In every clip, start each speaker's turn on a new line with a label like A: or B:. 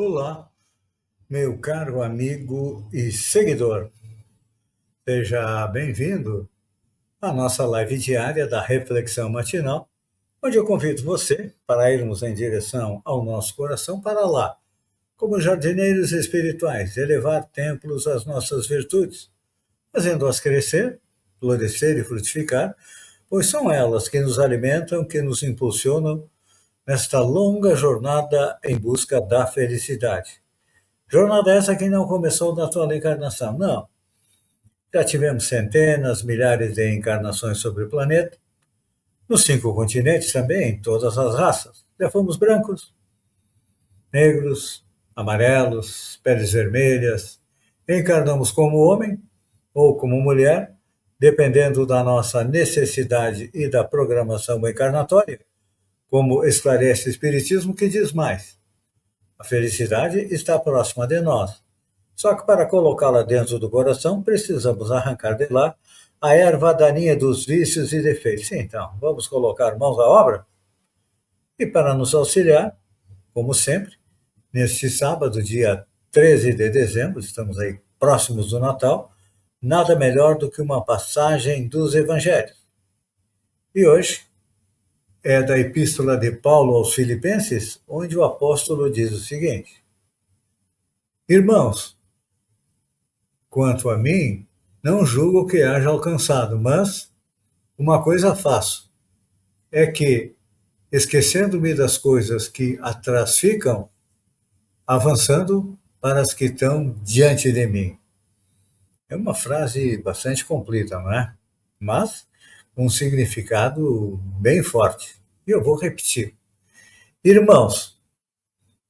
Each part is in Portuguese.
A: Olá, meu caro amigo e seguidor. Seja bem-vindo à nossa live diária da Reflexão Matinal, onde eu convido você para irmos em direção ao nosso coração para lá, como jardineiros espirituais, elevar templos às nossas virtudes, fazendo-as crescer, florescer e frutificar, pois são elas que nos alimentam, que nos impulsionam nesta longa jornada em busca da felicidade. Jornada essa que não começou na atual encarnação, não. Já tivemos centenas, milhares de encarnações sobre o planeta, nos 5 continentes também, em todas as raças. Já fomos brancos, negros, amarelos, peles vermelhas. Encarnamos como homem ou como mulher, dependendo da nossa necessidade e da programação encarnatória, como esclarece o Espiritismo, que diz mais. A felicidade está próxima de nós. Só que para colocá-la dentro do coração, precisamos arrancar de lá a erva daninha dos vícios e defeitos. Então, vamos colocar mãos à obra? E para nos auxiliar, como sempre, neste sábado, dia 13 de dezembro, estamos aí próximos do Natal, nada melhor do que uma passagem dos Evangelhos. E hoje é da Epístola de Paulo aos Filipenses, onde o apóstolo diz o seguinte: Irmãos, quanto a mim, não julgo que haja alcançado, mas uma coisa faço, é que, esquecendo-me das coisas que atrás ficam, avançando para as que estão diante de mim. É uma frase bastante completa, não é? Mas um significado bem forte. E eu vou repetir. Irmãos,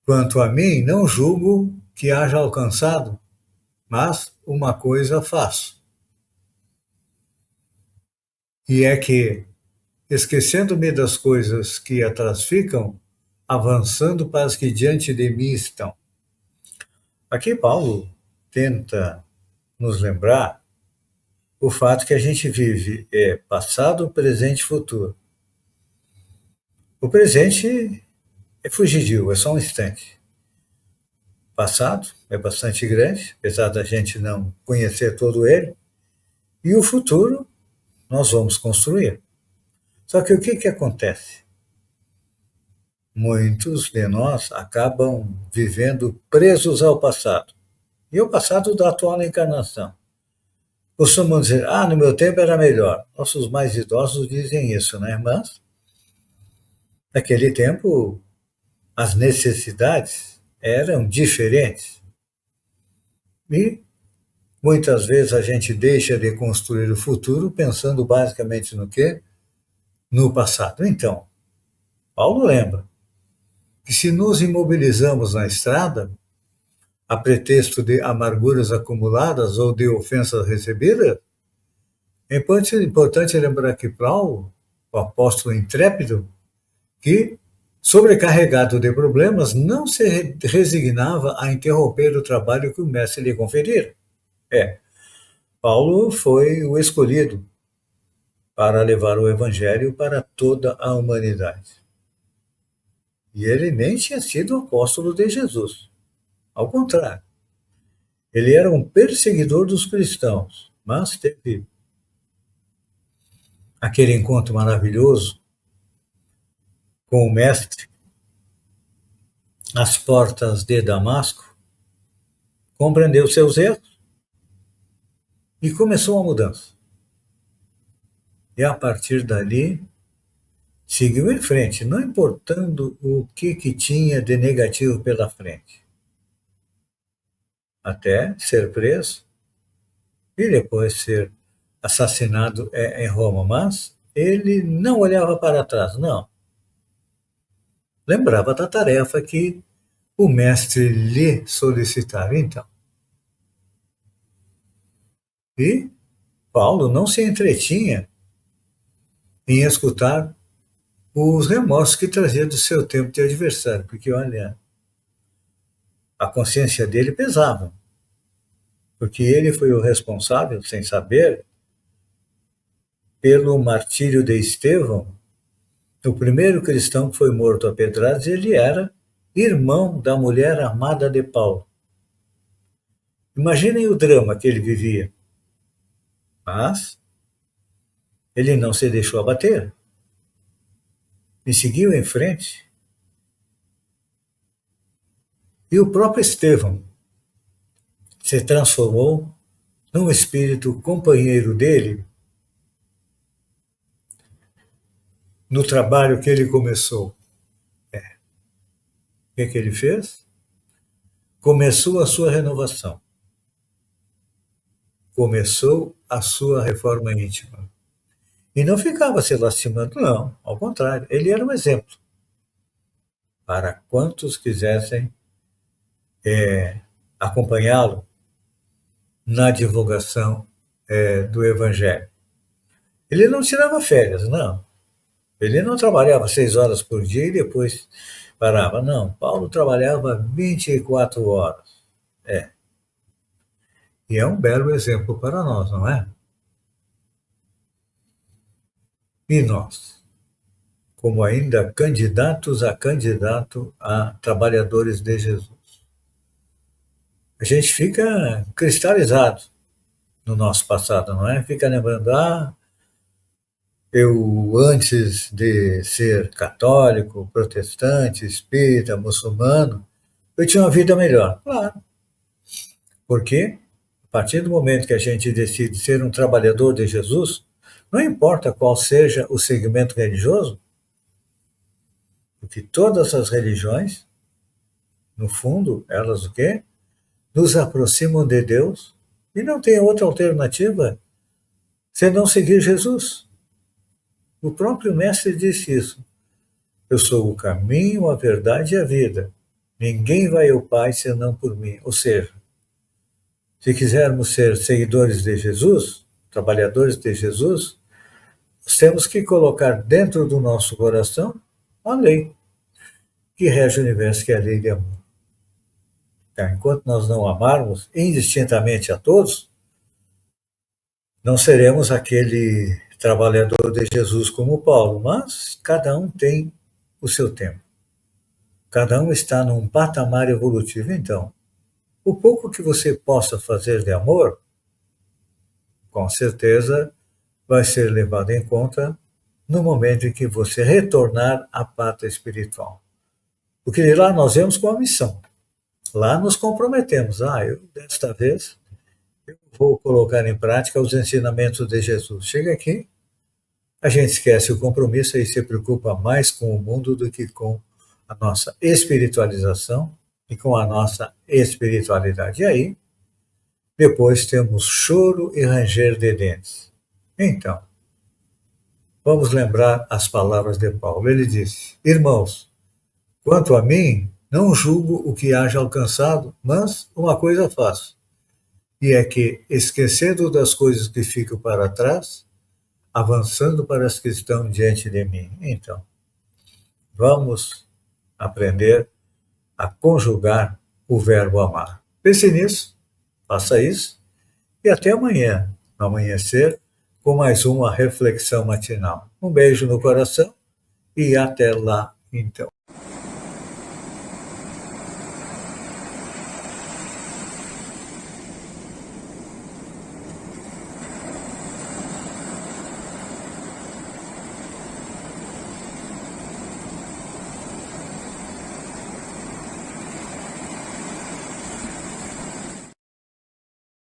A: quanto a mim, não julgo que haja alcançado, mas uma coisa faço. E é que, esquecendo-me das coisas que atrás ficam, avançando para as que diante de mim estão. Aqui Paulo tenta nos lembrar o fato que a gente vive é passado, presente e futuro. O presente é fugidio, é só um instante. O passado é bastante grande, apesar da gente não conhecer todo ele. E o futuro nós vamos construir. Só que o que acontece? Muitos de nós acabam vivendo presos ao passado. E o passado da atual encarnação. Costumam dizer, no meu tempo era melhor. Nossos mais idosos dizem isso, né? Mas, naquele tempo, as necessidades eram diferentes. E, muitas vezes, a gente deixa de construir o futuro pensando basicamente no quê? No passado. Então, Paulo lembra que se nos imobilizamos na estrada, a pretexto de amarguras acumuladas ou de ofensas recebidas, é importante lembrar que Paulo, o apóstolo intrépido, que, sobrecarregado de problemas, não se resignava a interromper o trabalho que o mestre lhe conferira. Paulo foi o escolhido para levar o evangelho para toda a humanidade. E ele nem tinha sido apóstolo de Jesus. Ao contrário, ele era um perseguidor dos cristãos, mas teve aquele encontro maravilhoso com o mestre às portas de Damasco, compreendeu seus erros e começou a mudança. E a partir dali, seguiu em frente, não importando o que tinha de negativo pela frente. Até ser preso e depois ser assassinado em Roma. Mas ele não olhava para trás, não. Lembrava da tarefa que o mestre lhe solicitara, então. E Paulo não se entretinha em escutar os remorsos que trazia do seu tempo de adversário, porque, olha, a consciência dele pesava, porque ele foi o responsável, sem saber, pelo martírio de Estevão, o primeiro cristão que foi morto a pedradas. Ele era irmão da mulher amada de Paulo. Imaginem o drama que ele vivia. Mas ele não se deixou abater e seguiu em frente. E o próprio Estevão se transformou num espírito companheiro dele no trabalho que ele começou. O que ele fez? Começou a sua renovação, começou a sua reforma íntima. E não ficava se lastimando, não, ao contrário, ele era um exemplo para quantos quisessem acompanhá-lo na divulgação do Evangelho. Ele não tirava férias, não. Ele não trabalhava 6 horas por dia e depois parava. Não, Paulo trabalhava 24 horas. E é um belo exemplo para nós, não é? E nós, como ainda candidatos a candidato a trabalhadores de Jesus. A gente fica cristalizado no nosso passado, não é? Fica lembrando, eu antes de ser católico, protestante, espírita, muçulmano, eu tinha uma vida melhor. Claro. Porque a partir do momento que a gente decide ser um trabalhador de Jesus, não importa qual seja o segmento religioso, porque todas as religiões, no fundo, elas o quê? Nos aproximam de Deus e não tem outra alternativa senão seguir Jesus. O próprio mestre disse isso. Eu sou o caminho, a verdade e a vida. Ninguém vai ao Pai senão por mim. Ou seja, se quisermos ser seguidores de Jesus, trabalhadores de Jesus, nós temos que colocar dentro do nosso coração a lei que rege o universo, que é a lei de amor. Então, enquanto nós não amarmos indistintamente a todos, não seremos aquele trabalhador de Jesus como Paulo, mas cada um tem o seu tempo. Cada um está num patamar evolutivo. Então, o pouco que você possa fazer de amor, com certeza vai ser levado em conta no momento em que você retornar à pátria espiritual. Porque lá nós vemos com a missão. Lá nos comprometemos. Eu desta vez eu vou colocar em prática os ensinamentos de Jesus. Chega aqui, a gente esquece o compromisso e se preocupa mais com o mundo do que com a nossa espiritualização e com a nossa espiritualidade. E aí, depois temos choro e ranger de dentes. Então, vamos lembrar as palavras de Paulo. Ele disse: Irmãos, quanto a mim, não julgo o que haja alcançado, mas uma coisa faço, e é que, esquecendo das coisas que ficam para trás, avançando para as que estão diante de mim. Então, vamos aprender a conjugar o verbo amar. Pense nisso, faça isso, e até amanhã, no amanhecer, com mais uma reflexão matinal. Um beijo no coração e até lá, então.